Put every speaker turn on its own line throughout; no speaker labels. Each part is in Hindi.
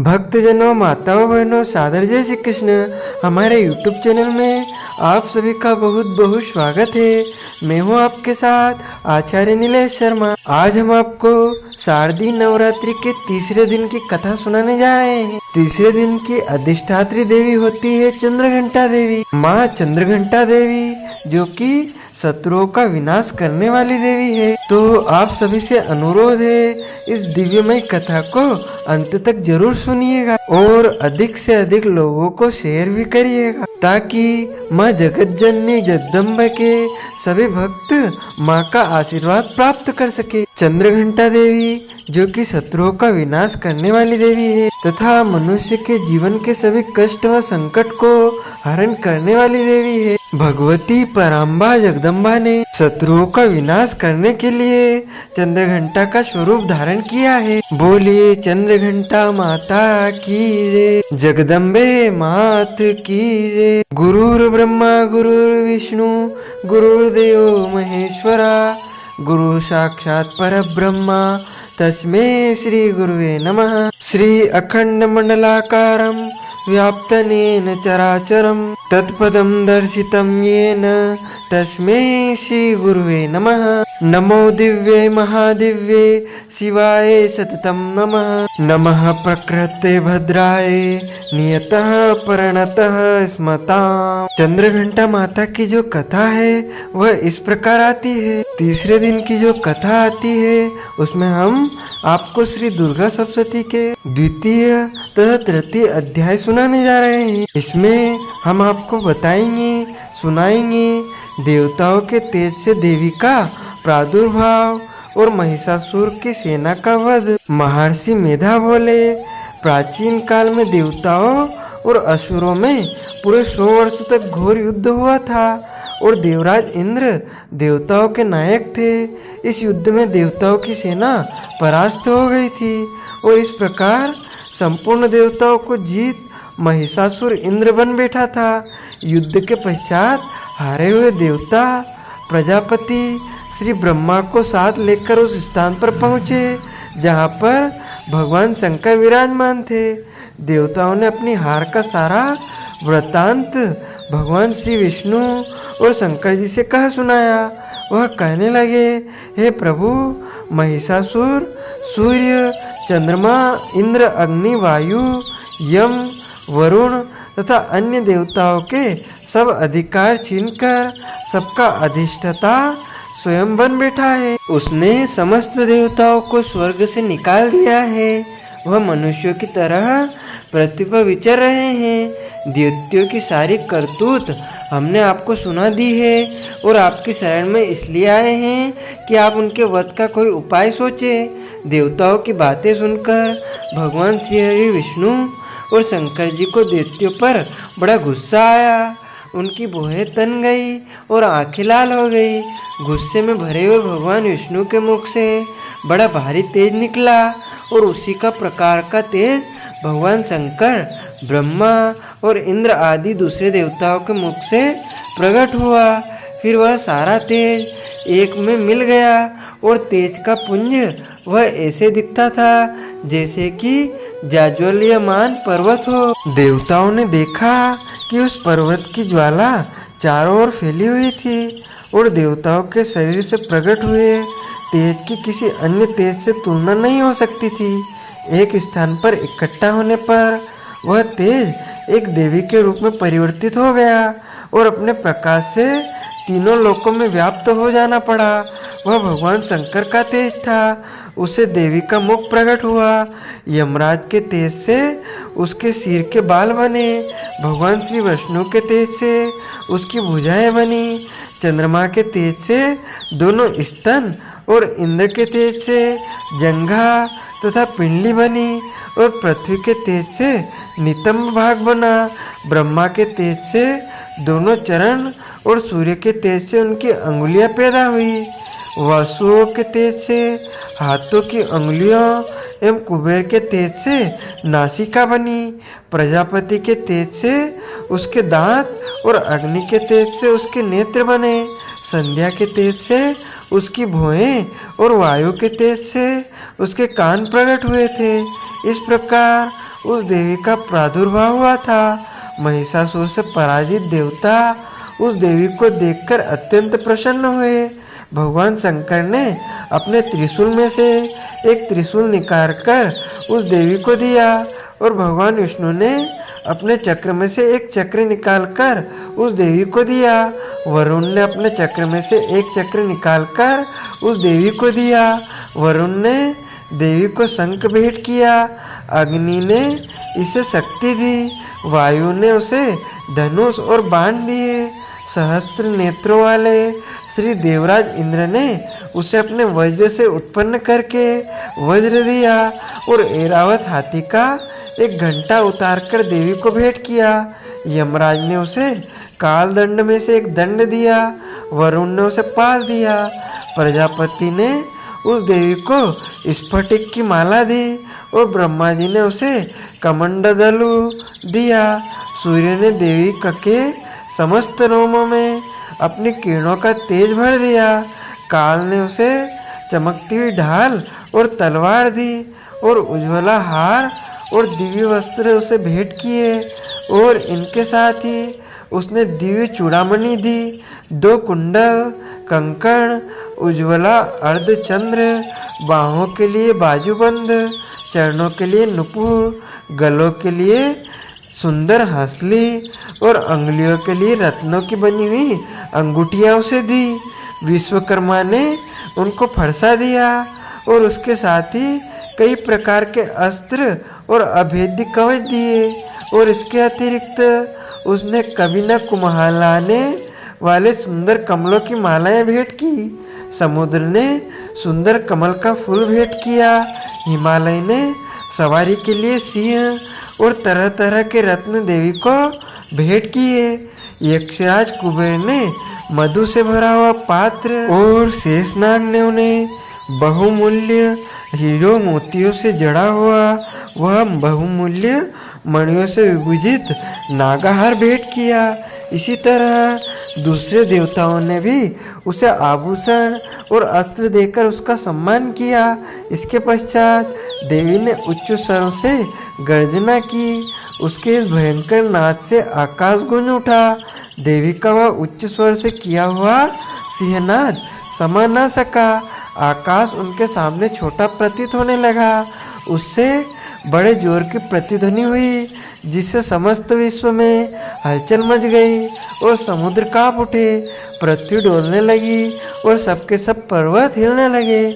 भक्तजनों, माताओं, बहनों, सादर जय श्री कृष्ण। हमारे YouTube चैनल में आप सभी का बहुत बहुत स्वागत है। मैं हूं आपके साथ आचार्य नीलेश शर्मा। आज हम आपको शारदीय नवरात्रि के तीसरे दिन की कथा सुनाने जा रहे हैं। तीसरे दिन की अधिष्ठात्री देवी होती है चंद्रघंटा देवी। माँ चंद्रघंटा देवी जो कि शत्रुओं का विनाश करने वाली देवी है। तो आप सभी से अनुरोध है, इस दिव्यमय कथा को अंत तक जरूर सुनिएगा और अधिक से अधिक लोगों को शेयर भी करिएगा, ताकि माँ जगत जननी जगदम्बा के सभी भक्त माँ का आशीर्वाद प्राप्त कर सके। चंद्रघंटा देवी जो कि शत्रुओं का विनाश करने वाली देवी है तथा मनुष्य के जीवन के सभी कष्ट व संकट को हरण करने वाली देवी है। भगवती पराम्बा जगदम्बा ने शत्रुओं का विनाश करने के लिए चंद्रघंटा का स्वरूप धारण किया है। बोलिए चंद्रघंटा माता की जय, जगदम्बे मात की जय। गुरुर् ब्रह्मा गुरुर् विष्णु गुरुर्देव महेश्वरा, गुरु साक्षात् परब्रह्मा तस्मै श्री गुरुवे नमः। श्री अखंड मंडलाकारं व्याप्तनेन चराचरं तत्पदं दर्शितं येन तस्मै श्री गुरुवे नमः। नमो दिव्ये महादिव्ये शिवाय सततं नमः। नमः प्रकृते भद्राय नियतः प्रणतः स्मताम्। चंद्रघंटा माता की जो कथा है वह इस प्रकार आती है। तीसरे दिन की जो कथा आती है उसमें हम आपको श्री दुर्गा सप्तशती के द्वितीय तथा तृतीय अध्याय सुनाने जा रहे हैं। इसमें हम आपको बताएंगे, सुनाएंगे देवताओं के तेज से देवी का प्रादुर्भाव और महिषासुर की सेना का वध। महर्षि मेधा बोले, प्राचीन काल में देवताओं और असुरों में पूरे 100 वर्ष तक घोर युद्ध हुआ था और देवराज इंद्र देवताओं के नायक थे। इस युद्ध में देवताओं की सेना परास्त हो गई थी और इस प्रकार संपूर्ण देवताओं को जीत महिषासुर इंद्र बन बैठा था। युद्ध के पश्चात हारे हुए देवता प्रजापति श्री ब्रह्मा को साथ लेकर उस स्थान पर पहुँचे जहाँ पर भगवान शंकर विराजमान थे। देवताओं ने अपनी हार का सारा वृत्तांत भगवान श्री विष्णु और शंकर जी से कह सुनाया। वह कहने लगे, हे प्रभु, महिषासुर सूर्य, चंद्रमा, इंद्र, अग्नि, वायु, यम, वरुण तथा अन्य देवताओं के सब अधिकार छीनकर सबका अधिष्ठाता स्वयं बन बैठा है। उसने समस्त देवताओं को स्वर्ग से निकाल दिया है। वह मनुष्यों की तरह पृथ्वी पर विचर रहे हैं। दैत्यों की सारी करतूत हमने आपको सुना दी है और आपकी शरण में इसलिए आए हैं कि आप उनके वध का कोई उपाय सोचे। देवताओं की बातें सुनकर भगवान श्री हरि विष्णु और शंकर जी को दैत्यों पर बड़ा गुस्सा आया। उनकी भौहें तन गई और आंखें लाल हो गई। गुस्से में भरे हुए भगवान विष्णु के मुख से बड़ा भारी तेज निकला और उसी का प्रकार का तेज भगवान शंकर, ब्रह्मा और इंद्र आदि दूसरे देवताओं के मुख से प्रकट हुआ। फिर वह सारा तेज एक में मिल गया और तेज का पुंज वह ऐसे दिखता था जैसे कि जाज्वल्यमान पर्वत हो। देवताओं ने देखा कि उस पर्वत की ज्वाला चारों ओर फैली हुई थी और देवताओं के शरीर से प्रकट हुए तेज की किसी अन्य तेज से तुलना नहीं हो सकती थी। एक स्थान पर इकट्ठा होने पर वह तेज एक देवी के रूप में परिवर्तित हो गया और अपने प्रकाश से तीनों लोकों में व्याप्त हो जाना पड़ा। वह भगवान शंकर का तेज था। उसे देवी का मुख प्रकट हुआ। यमराज के तेज से उसके सिर के बाल बने। भगवान श्री विष्णु के तेज से उसकी भुजाएं बनी। चंद्रमा के तेज से दोनों स्तन और इंद्र के तेज से जंघा तथा पिंडली बनी और पृथ्वी के तेज से नितंब भाग बना। ब्रह्मा के तेज से दोनों चरण और सूर्य के तेज से उनकी अंगुलियां पैदा हुई। वासुओं के तेज से हाथों की अंगुलियों एवं कुबेर के तेज से नासिका बनी। प्रजापति के तेज से उसके दांत और अग्नि के तेज से उसके नेत्र बने। संध्या के तेज से उसकी भौहें और वायु के तेज से उसके कान प्रकट हुए थे। इस प्रकार उस देवी का प्रादुर्भाव हुआ था। महिषासुर से पराजित देवता उस देवी को देखकर अत्यंत प्रसन्न हुए। भगवान शंकर ने अपने त्रिशूल में से एक त्रिशूल निकाल कर उस देवी को दिया और भगवान विष्णु ने अपने चक्र में से एक चक्र निकालकर उस देवी को दिया। वरुण ने अपने चक्र में से एक चक्र निकालकर उस देवी को दिया। वरुण ने देवी को शंख भेंट किया। अग्नि ने इसे शक्ति दी। वायु ने उसे धनुष और बाण दिए। सहस्त्र नेत्रों वाले श्री देवराज इंद्र ने उसे अपने वज्र से उत्पन्न करके वज्र दिया और ऐरावत हाथी का एक घंटा उतारकर देवी को भेंट किया। यमराज ने उसे काल दंड में से एक दंड दिया। वरुण ने उसे पाल दिया। प्रजापति ने उस देवी को स्फटिक की माला दी और ब्रह्मा जी ने उसे कमंडलू दिया। सूर्य ने देवी के समस्त रोमों में अपनी किरणों का तेज भर दिया। काल ने उसे चमकती हुई ढाल और तलवार दी और उज्ज्वला हार और दिव्य वस्त्र उसे भेंट किए और इनके साथ ही उसने दिव्य चूड़ामणि दी। 2 कुंडल, कंकण, उज्ज्वला अर्धचंद्र, बाहों के लिए बाजूबंद, चरणों के लिए नुपुर, गलों के लिए सुंदर हंसली और अंगुलियों के लिए रत्नों की बनी हुई अंगूठियां उसे दी। विश्वकर्मा ने उनको फरसा दिया और उसके साथ ही कई प्रकार के अस्त्र और अभेद्य कवच दिए और इसके अतिरिक्त उसने कभी न कुम्हालाने वाले सुंदर कमलों की मालाएं भेंट की। समुद्र ने सुंदर कमल का फूल भेंट किया। हिमालय ने सवारी के लिए सिंह और तरह तरह के रत्न देवी को भेंट किए। यक्षराज कुबेर ने मधु से भरा हुआ पात्र और शेषनाग ने उन्हें बहुमूल्य हीरो मोतियों से जड़ा हुआ वह बहुमूल्य मणियों से विभूषित नागाहार भेंट किया। इसी तरह दूसरे देवताओं ने भी उसे आभूषण और अस्त्र देकर उसका सम्मान किया। इसके पश्चात देवी ने उच्च स्वर से गर्जना की। उसके इस भयंकर नाद से आकाश गूंज उठा। देवी का वह उच्च स्वर से किया हुआ सिंहनाद समा न सका। आकाश उनके सामने छोटा प्रतीत होने लगा। उससे बड़े जोर की प्रतिध्वनि हुई जिससे समस्त विश्व में हलचल मच गई और समुद्र कांप उठे, पृथ्वी डोलने लगी और सबके सब पर्वत हिलने लगे।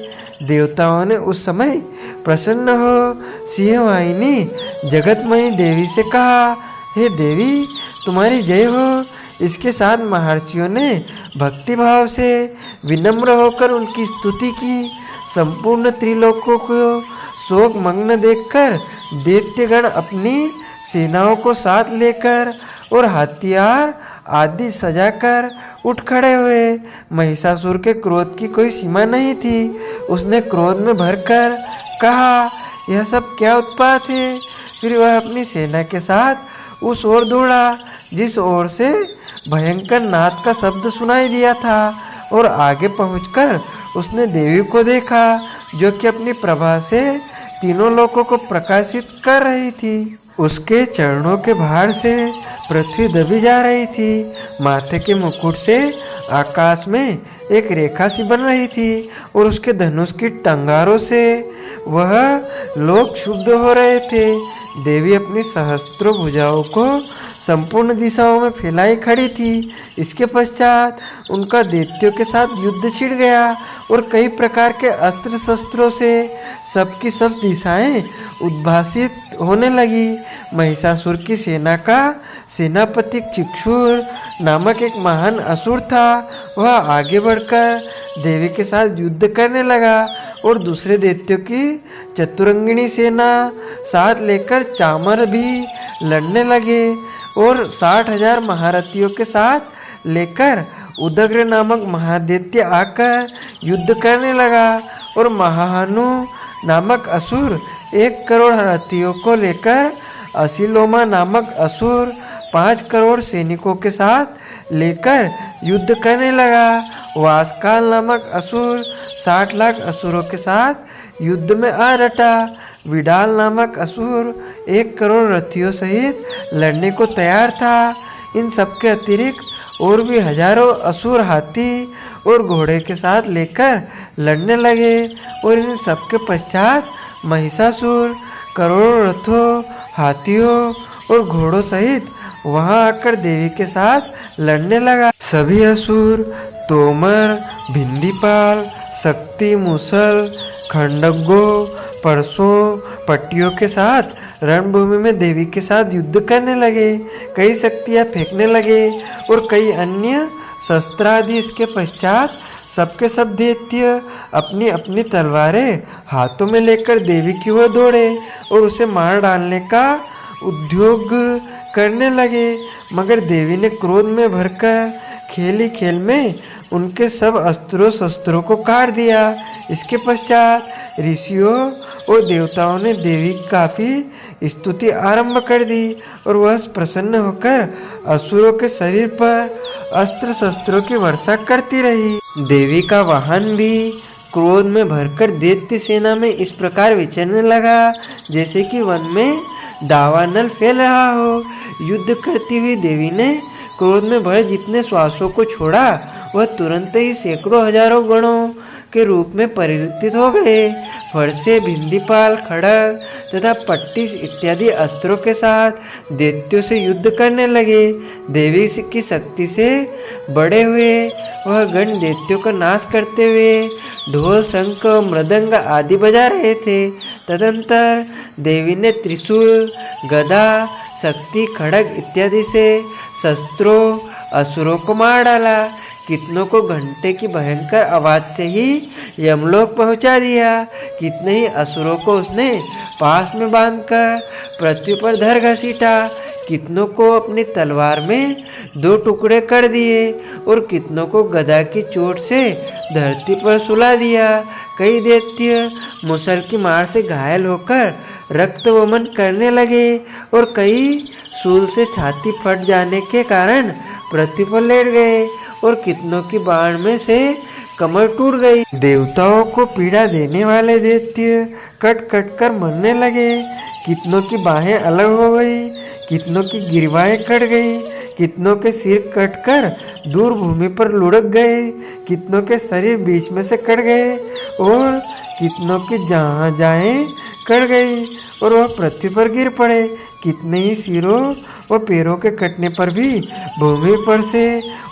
देवताओं ने उस समय प्रसन्न हो सिंहवाहिनी जगतमयी देवी से कहा, हे देवी तुम्हारी जय हो। इसके साथ महर्षियों ने भक्ति भाव से विनम्र होकर उनकी स्तुति की। संपूर्ण त्रिलोकों को शोक मग्न देखकर दैत्यगण अपनी सेनाओं को साथ लेकर और हथियार आदि सजाकर उठ खड़े हुए। महिषासुर के क्रोध की कोई सीमा नहीं थी। उसने क्रोध में भरकर कहा, यह सब क्या उत्पात है। फिर वह अपनी सेना के साथ उस ओर दौड़ा जिस ओर से भयंकर नाद का शब्द सुनाई दिया था और आगे पहुंचकर उसने देवी को देखा जो कि अपनी प्रभा से तीनों लोकों को प्रकाशित कर रही थी। उसके चरणों के भार से पृथ्वी दबी जा रही थी। माथे के मुकुट से आकाश में एक रेखा सी बन रही थी और उसके धनुष की टंगारों से वह लोग क्षुब्ध हो रहे थे। देवी अपनी सहस्त्रों भुजाओं को संपूर्ण दिशाओं में फैलाई खड़ी थी। इसके पश्चात उनका दैत्यों के साथ युद्ध छिड़ गया और कई प्रकार के अस्त्र शस्त्रों से सबकी सब दिशाएं उद्भासित होने लगी। महिषासुर की सेना का सेनापति चिक्षुर नामक एक महान असुर था। वह आगे बढ़कर देवी के साथ युद्ध करने लगा और दूसरे दैत्यों की चतुरंगिणी सेना साथ लेकर चामर भी लड़ने लगे और 60,000 महारथियों के साथ लेकर उदग्र नामक महादैत्य आकर युद्ध करने लगा और महाहनु नामक असुर 1 करोड़ रथियों को लेकर असिलोमा नामक असुर 5 करोड़ सैनिकों के साथ लेकर युद्ध करने लगा। वासकाल नामक असुर 60 लाख असुरों के साथ युद्ध में आ डटा। विडाल नामक असुर 1 करोड़ रथियों सहित लड़ने को तैयार था। इन सबके अतिरिक्त और भी हजारों असुर हाथी और घोड़े के साथ लेकर लड़ने लगे और इन सबके पश्चात महिषासुर करोड़ों रथों, हाथियों और घोड़ों सहित वहां आकर देवी के साथ लड़ने लगा। सभी असुर तोमर, भिंदीपाल, शक्ति, मूसल, खंडग्गो, परसों, पट्टियों के साथ रणभूमि में देवी के साथ युद्ध करने लगे। कई शक्तियां फेंकने लगे और कई अन्य शस्त्र आदि। इसके पश्चात सबके सब दैत्य अपनी अपनी तलवारें हाथों में लेकर देवी की ओर दौड़े और उसे मार डालने का उद्योग करने लगे। मगर देवी ने क्रोध में भरकर खेल ही खेल में उनके सब अस्त्रों शस्त्रों को काट दिया। इसके पश्चात ऋषियों और देवताओं ने देवी की काफी स्तुति आरंभ कर दी और वह प्रसन्न होकर असुरों के शरीर पर अस्त्र शस्त्रों की वर्षा करती रही। देवी का वाहन भी क्रोध में भरकर दैत्य सेना में इस प्रकार विचरने लगा जैसे कि वन में दावानल फैल रहा हो। युद्ध करती हुई देवी ने क्रोध में भर जितने श्वासों को छोड़ा वह तुरंत ही सैकड़ों हजारों गणों के रूप में परिवर्तित हो गए। फरसे, भिंदीपाल, खड़ग तथा पट्टिस इत्यादि अस्त्रों के साथ दैत्यों से युद्ध करने लगे। देवी की शक्ति से बड़े हुए वह गण दैत्यों का नाश करते हुए ढोल, शंख, मृदंग आदि बजा रहे थे। तदंतर देवी ने त्रिशूल, गदा, शक्ति, खड़ग इत्यादि से शस्त्रों असुरों को मार डाला। कितनों को घंटे की भयंकर आवाज से ही यमलोक पहुंचा दिया। कितने ही असुरों को उसने पास में बांधकर पृथ्वी पर धर घसीटा। कितनों को अपनी तलवार में 2 टुकड़े कर दिए और कितनों को गदा की चोट से धरती पर सुला दिया। कई दैत्य मुसल की मार से घायल होकर रक्त वमन करने लगे और कई शूल से छाती फट जाने के कारण पृथ्वी पर लेट गए और कितनों की बाण में से कमर टूट गई। देवताओं को पीड़ा देने वाले दैत्य कट कट कर मरने लगे। कितनों की बाहें अलग हो गई, कितनों की गिरवाएं कट गई, कितनों के सिर कटकर दूर भूमि पर लुढ़क गए, कितनों के शरीर बीच में से कट गए और कितनों की जाएं कट गई और वह पृथ्वी पर गिर पड़े। कितने ही सिरों व पैरों के कटने पर भी भूमि पर से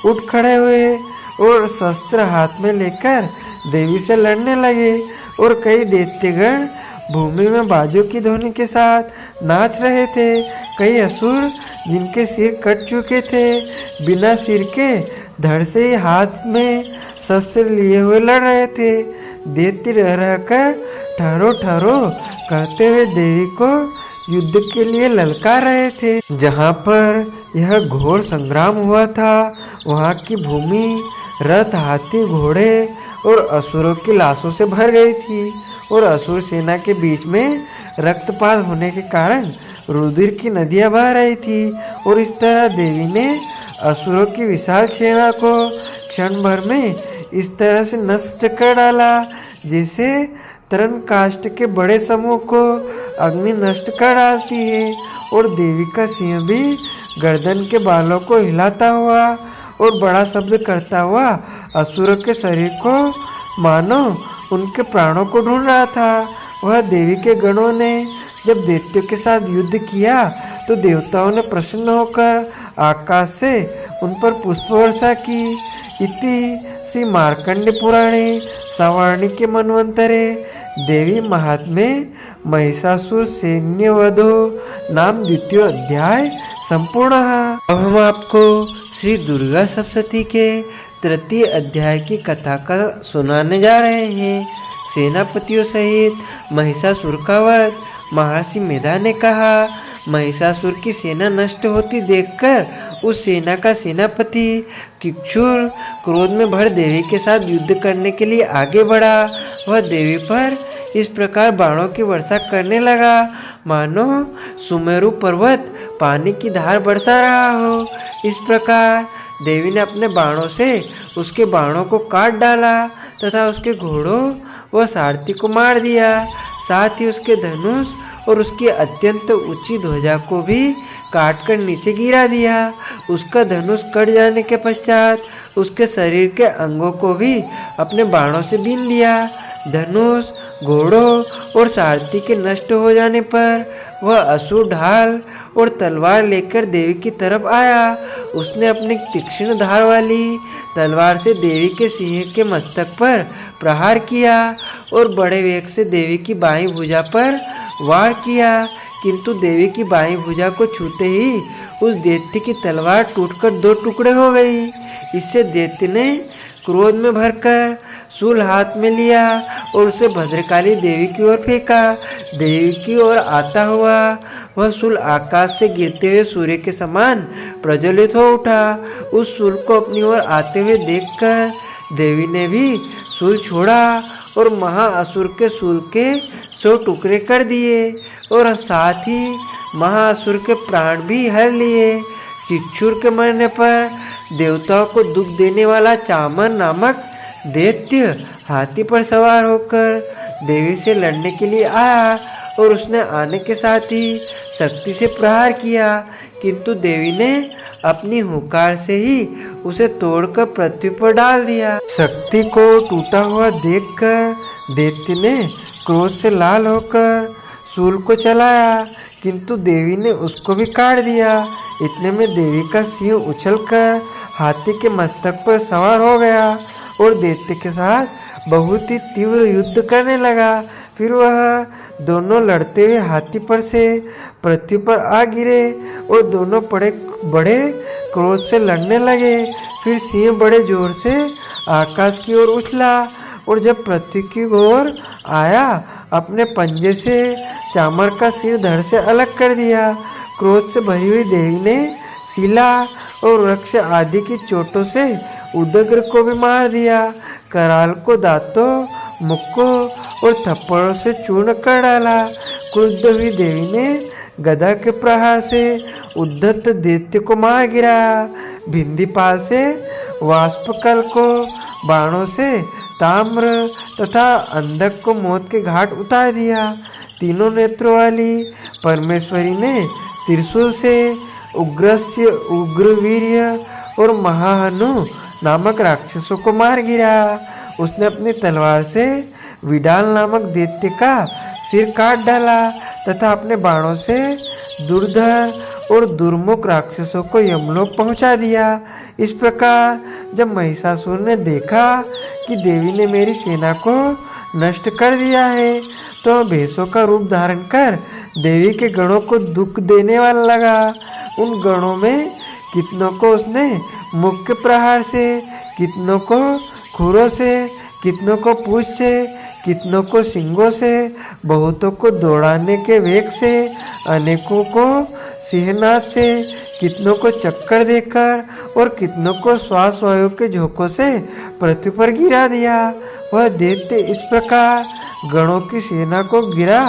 उठ खड़े हुए और शस्त्र हाथ में लेकर देवी से लड़ने लगे और कई दैत्यगण भूमि में बाजों की ध्वनि के साथ नाच रहे थे। कई असुर जिनके सिर कट चुके थे बिना सिर के धड़ से ही हाथ में शस्त्र लिए हुए लड़ रहे थे। दैत्य रह रहकर ठहरो ठहरो कहते हुए देवी को युद्ध के लिए ललकार रहे थे। जहाँ पर यह घोर संग्राम हुआ था वहाँ की भूमि रथ, हाथी, घोड़े और असुरों की लाशों से भर गई थी और असुर सेना के बीच में रक्तपात होने के कारण रुधिर की नदियां बह रही थी और इस तरह देवी ने असुरों की विशाल सेना को क्षण भर में इस तरह से नष्ट कर डाला जैसे तरण काष्ठ के बड़े समूह को अग्नि नष्ट कर डालती है। और देवी का सिंह भी गर्दन के बालों को हिलाता हुआ और बड़ा शब्द करता हुआ असुरों के शरीर को मानो उनके प्राणों को ढूंढ रहा था। वह देवी के गणों ने जब दैत्यों के साथ युद्ध किया तो देवताओं ने प्रसन्न होकर आकाश से उन पर पुष्प वर्षा की। इति श्री मार्कंड पुराणे सवर्णिके मनवंतरे देवी महात्म्ये महिषासुर सैन्य वधो नाम 2 अध्याय संपूर्ण। अब हम आपको श्री दुर्गा सप्तशती के 3 अध्याय की कथा का सुनाने जा रहे हैं। सेनापतियों सहित महिषासुर का वध। महर्षि मेधा ने कहा, महिषासुर की सेना नष्ट होती देखकर उस सेना का सेनापति किक्षुर क्रोध में भर देवी के साथ युद्ध करने के लिए आगे बढ़ा। वह देवी पर इस प्रकार बाणों की वर्षा करने लगा मानो सुमेरु पर्वत पानी की धार बरसा रहा हो। इस प्रकार देवी ने अपने बाणों से उसके बाणों को काट डाला तथा उसके घोड़ों व सारथी को मार दिया। साथ ही उसके धनुष और उसकी अत्यंत ऊंची ध्वजा को भी काटकर नीचे गिरा दिया। उसका धनुष कट जाने के पश्चात उसके शरीर के अंगों को भी अपने बाणों से बीन दिया। धनुष, घोड़ों और सारथी के नष्ट हो जाने पर वह असुर ढाल और तलवार लेकर देवी की तरफ आया। उसने अपनी तीक्ष्ण धार वाली तलवार से देवी के सिंह के मस्तक पर प्रहार किया और बड़े वेग से देवी की बाईं भुजा पर वार किया, किंतु देवी की बाईं भुजा को छूते ही उस दैत्य की तलवार टूटकर 2 टुकड़े हो गई। इससे दैत्य ने क्रोध में भरकर शूल हाथ में लिया और उसे भद्रकाली देवी की ओर फेंका। देवी की ओर आता हुआ वह शूल आकाश से गिरते हुए सूर्य के समान प्रज्वलित हो उठा। उस शूल को अपनी ओर आते हुए देखकर देवी ने भी शूल छोड़ा और महाअसुर के शूल के 100 टुकड़े कर दिए और साथ ही महाअसुर के प्राण भी हर लिए। चिक्षुर के मरने पर देवताओं को दुख देने वाला चामर नामक दैत्य हाथी पर सवार होकर देवी से लड़ने के लिए आया और उसने आने के साथ ही शक्ति से प्रहार किया, किंतु देवी ने अपनी हुंकार से ही उसे तोड़कर पृथ्वी पर डाल दिया। शक्ति को टूटा हुआ देखकर दैत्य ने क्रोध से लाल होकर शूल को चलाया, किंतु देवी ने उसको भी काट दिया। इतने में देवी का सिंह उछलकर हाथी के मस्तक पर सवार हो गया और दैत्य के साथ बहुत ही तीव्र युद्ध करने लगा। फिर वह दोनों लड़ते हुए हाथी पर से पृथ्वी पर आ गिरे और दोनों बड़े क्रोध से लड़ने लगे। फिर सिंह बड़े जोर से आकाश की ओर उछला और जब पृथ्वी की ओर आया अपने पंजे से चामर का सिर धड़ से अलग कर दिया। क्रोध से भरी हुई देवी ने शिला और वृक्ष आदि की चोटों से उदग्र को भी मार दिया। कराल को दांतों, मुक्कों और थप्पड़ों से चूर्ण कर डाला। क्रुद्ध हुई देवी ने गदा के प्रहार से उद्धत दैत्य को मार गिराया। भिंदीपाल से वाष्पकल को बाणों से ताम्र तथा अंधक को मौत के घाट उतार दिया। तीनों नेत्रों वाली परमेश्वरी ने त्रिशूल से उग्रस्य, उग्रवीर्य और महाहनु नामक राक्षसों को मार गिरा। उसने अपनी तलवार से विडाल नामक दैत्य का सिर काट डाला तथा अपने बाणों से दुर्धर और दुर्मुख राक्षसों को यमलोक पहुंचा दिया। इस प्रकार जब महिषासुर ने देखा कि देवी ने मेरी सेना को नष्ट कर दिया है, तो भैंसों का रूप धारण कर देवी के गणों को दुख देने वाला लगा। उन गणों में कितनों को उसने मुख्य प्रहार से, कितनों को खुरों से, कितनों को पूंछ से, कितनों को सिंगों से, बहुतों को दौड़ाने के वेग से, अनेकों को सिंहनाद से, कितनों को चक्कर देकर और कितनों को श्वास वायु के झोंकों से पृथ्वी पर गिरा दिया। वह दैत्य इस प्रकार गणों की सेना को गिरा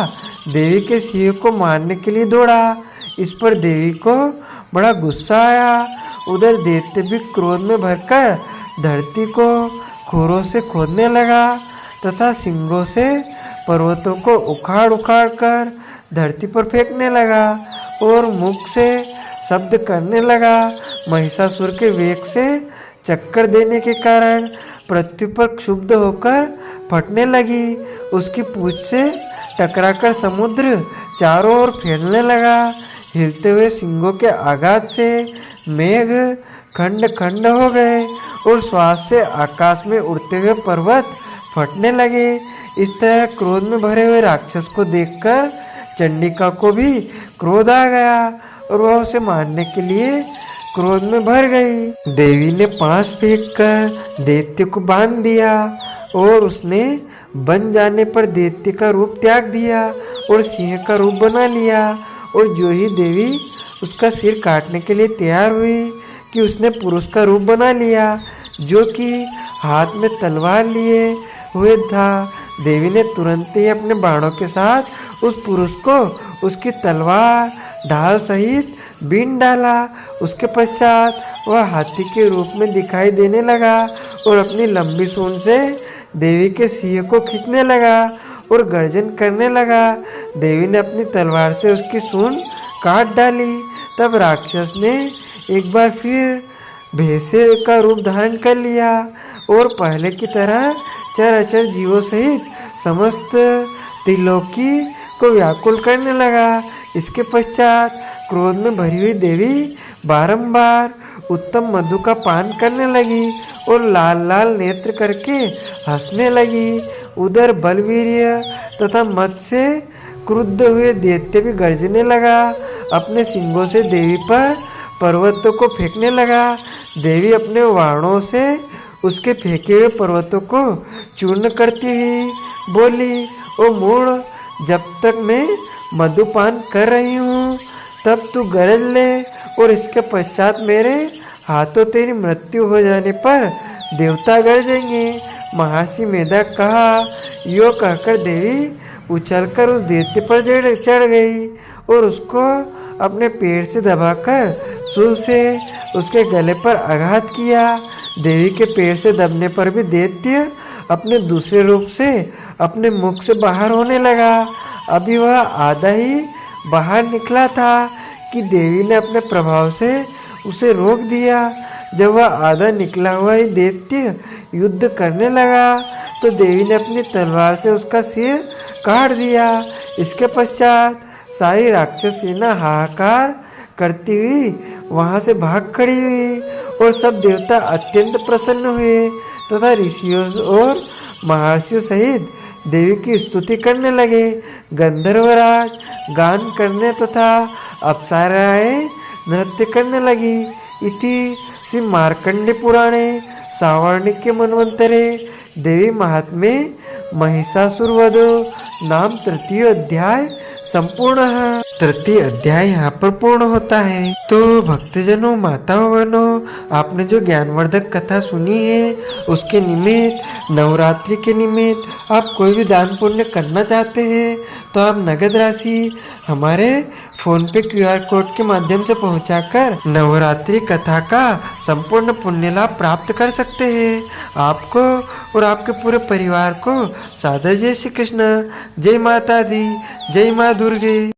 देवी के सिंह को मारने के लिए दौड़ा। इस पर देवी को बड़ा गुस्सा आया। उधर दैत्य भी क्रोध में भरकर धरती को खुरों से खोदने लगा तथा सिंगों से पर्वतों को उखाड़ उखाड़ कर धरती पर फेंकने लगा और मुख से शब्द करने लगा। महिषासुर के वेग से चक्कर देने के कारण पृथ्वी पर क्षुब्ध होकर फटने लगी। उसकी पूंछ से टकराकर समुद्र चारों ओर फैलने लगा। हिलते हुए सिंगों के आघात से मेघ खंड खंड हो गए और श्वास से आकाश में उड़ते हुए पर्वत फटने लगे। इस तरह क्रोध में भरे हुए राक्षस को देखकर चंडिका को भी क्रोध आ गया और वह उसे मारने के लिए क्रोध में भर गई। देवी ने पास फेंककर दैत्य को बांध दिया और उसने बन जाने पर दैत्य का रूप त्याग दिया और सिंह का रूप बना लिया। और जो ही देवी उसका सिर काटने के लिए तैयार हुई कि उसने पुरुष का रूप बना लिया, जो कि हाथ में तलवार लिए हुए था। देवी ने तुरंत ही अपने बाणों के साथ उस पुरुष को उसकी तलवार ढाल सहित बीन डाला। उसके पश्चात वह हाथी के रूप में दिखाई देने लगा और अपनी लंबी सूंड से देवी के सिंह को खींचने लगा और गर्जन करने लगा। देवी ने अपनी तलवार से उसकी सूंड काट डाली। तब राक्षस ने एक बार फिर भैंसे का रूप धारण कर लिया और पहले की तरह चराचर जीवों सहित समस्त त्रिलोकी को व्याकुल करने लगा। इसके पश्चात क्रोध में भरी हुई देवी बारंबार उत्तम मधु का पान करने लगी और लाल लाल नेत्र करके हंसने लगी। उधर बलवीर्य तथा मद से क्रुद्ध हुए दैत्य भी गरजने लगा। अपने सिंगों से देवी पर पर्वतों को फेंकने लगा। देवी अपने वाणों से उसके फेंके हुए पर्वतों को चूर्ण करती हुई बोली, ओ मूढ़, जब तक मैं मधुपान कर रही हूँ तब तू गरज ले और इसके पश्चात मेरे हाथों तेरी मृत्यु हो जाने पर देवता गरजेंगे। महर्षि मेधक कहा। यो कहकर देवी उछलकर उस दैत्य पर चढ़ गई और उसको अपने पेड़ से दबाकर शूल से उसके गले पर आघात किया। देवी के पेड़ से दबने पर भी दैत्य अपने दूसरे रूप से अपने मुख से बाहर होने लगा। अभी वह आधा ही बाहर निकला था कि देवी ने अपने प्रभाव से उसे रोक दिया। जब वह आधा निकला हुआ ही दैत्य युद्ध करने लगा तो देवी ने अपनी तलवार से उसका सिर काट दिया। इसके पश्चात सारी राक्षस सेना हाहाकार करती हुई वहां से भाग खड़ी हुई और सब देवता अत्यंत प्रसन्न हुए तथा ऋषियों और महर्षियों सहित देवी की स्तुति करने लगे। गंधर्वराज गान करने तथा अप्सराएं नृत्य करने लगी। इति श्री मार्कंडे पुराणे सावर्णिके मन्वंतरे देवी महात्म्ये महिषासुरवधो नाम तृतीय अध्याय संपूर्ण है। तृतीय अध्याय यहाँ पर पूर्ण होता है। तो भक्तजनों, माताओं, बहनों, आपने जो ज्ञानवर्धक कथा सुनी है उसके निमित्त, नवरात्रि के निमित्त आप कोई भी दान पुण्य करना चाहते हैं तो आप नगद राशि हमारे फोन पे QR कोड के माध्यम से पहुंचाकर नवरात्रि कथा का संपूर्ण पुण्य लाभ प्राप्त कर सकते हैं। आपको और आपके पूरे परिवार को सादर जय श्री कृष्ण, जय माता दी, जय माँ दुर्गे।